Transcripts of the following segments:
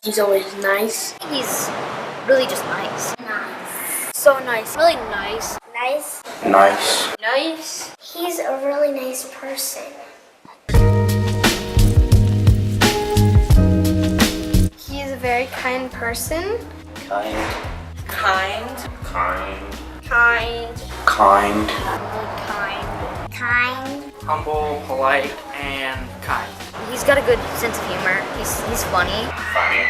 He's always nice. He's really just nice. Nice. So nice. Really nice. Nice. Nice. Nice. He's a really nice person. He is a very kind person. Kind. Kind. Kind. Kind. Kind. Kind. Kind. Humble, polite, and kind. He's got a good sense of humor. He's funny. Funny.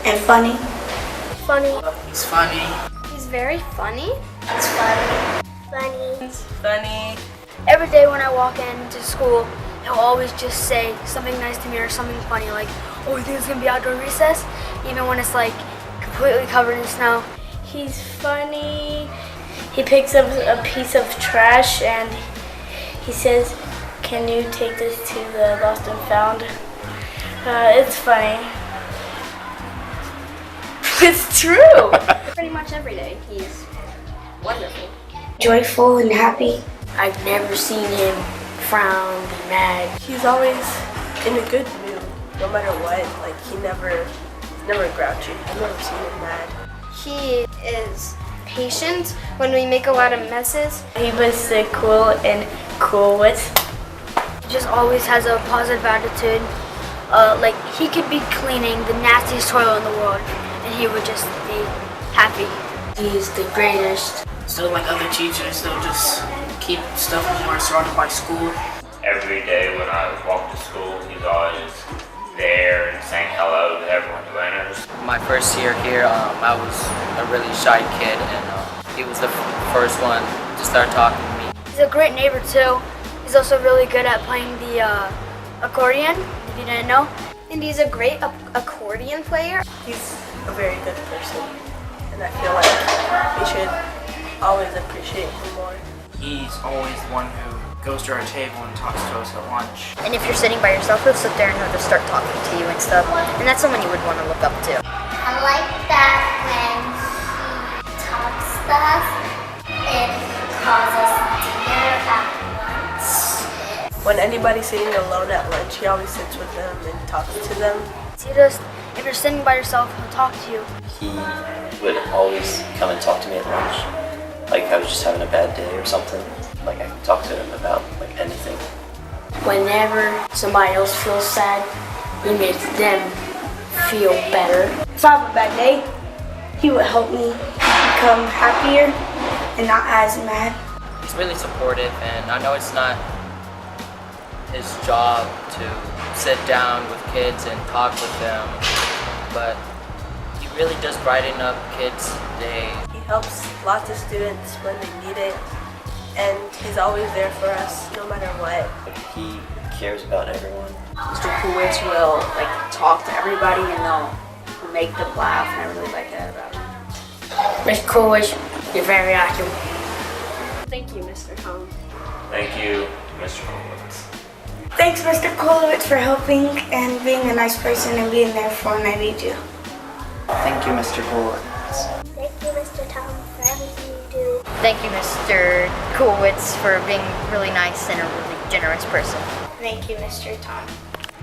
And funny. Funny. He's funny. He's very funny. It's funny. Funny. Funny. Every day when I walk into school, he'll always just say something nice to me or something funny, like, "Oh, you think it's gonna be outdoor recess?" Even when it's like completely covered in snow. He's funny. He picks up a piece of trash and he says, "Can you take this to the lost and found?" It's funny. It's true. Pretty much every day he's wonderful. Joyful and happy. I've never seen him frown, be mad. He's always in a good mood, no matter what. Like he's never grouchy. I've never seen him mad. He is patient when we make a lot of messes. He was the cool and Kulewicz. He just always has a positive attitude. Like he could be cleaning the nastiest toilet in the world and he would just be happy. He's the greatest. Still like other teachers, they'll just keep stuff more surrounded by school. Every day when I walk to school, he's always there and saying hello to everyone who enters. My first year here, I was a really shy kid, and he was the first one to start talking to me. He's a great neighbor too. He's also really good at playing the accordion, if you didn't know. And he's a great accordion player. He's a very good person, and I feel like we should always appreciate him more. He's always the one who goes to our table and talks to us at lunch. And if you're sitting by yourself, he'll sit there and he'll just start talking to you and stuff. And that's someone you would want to look up to. I like that when he talks to us and calls us dear at once. When anybody's sitting alone at lunch, he always sits with them and talks to them. He just, if you're sitting by yourself, he'll talk to you. He would always come and talk to me at lunch. Like I was just having a bad day or something. Like I could talk to him about like anything. Whenever somebody else feels sad, he makes them feel better. If I have a bad day, he would help me become happier and not as mad. He's really supportive, and I know it's not his job to sit down with kids and talk with them, but he really does brighten up kids' day. He helps lots of students when they need it, and he's always there for us no matter what. He cares about everyone. Mr. Kulewicz will like talk to everybody and they'll make them laugh, and I really like that about him. Mr. Kulewicz, you're very awesome. Thank you, Mr. Tom. Thank you, Mr. Kulewicz. Thanks, Mr. Kulewicz, for helping and being a nice person and being there for when I need you. Thank you, Mr. Kulewicz. Thank you, Mr. Tom, for everything you do. Thank you, Mr. Kulewicz, for being really nice and a really generous person. Thank you, Mr. Tom.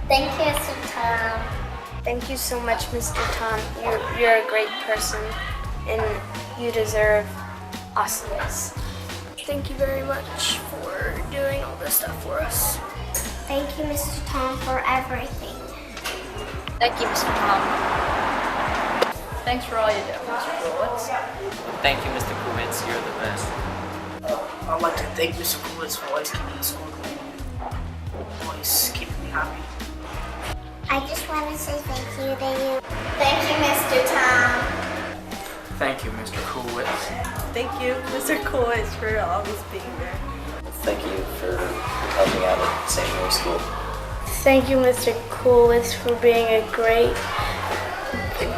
Thank you, Mr. Tom. Thank you so much, Mr. Tom. You're a great person and you deserve awesomeness. Thank you very much for doing all this stuff for us. Thank you, Mr. Tom, for everything. Thank you, Mr. Tom. Thanks for all you do, Mr. Kulewicz. Thank you, Mr. Kulewicz. You're the best. I'd like to thank Mr. Kulewicz for always keeping the school clean. Always keeping me happy. I just want to say thank you to you. Thank you, Mr. Tom. Thank you, Mr. Kulewicz. Thank you, Mr. Kulewicz, for always being there. Thank you for helping out at St. Mary's School. Thank you, Mr. Kulewicz, for being a great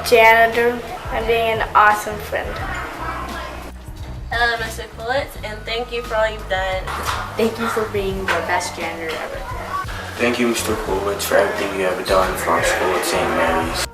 janitor and being an awesome friend. Hello, Mr. Kulewicz, and thank you for all you've done. Thank you for being the best janitor ever. Thank you, Mr. Kulewicz, for everything you have done for our school at St. Mary's.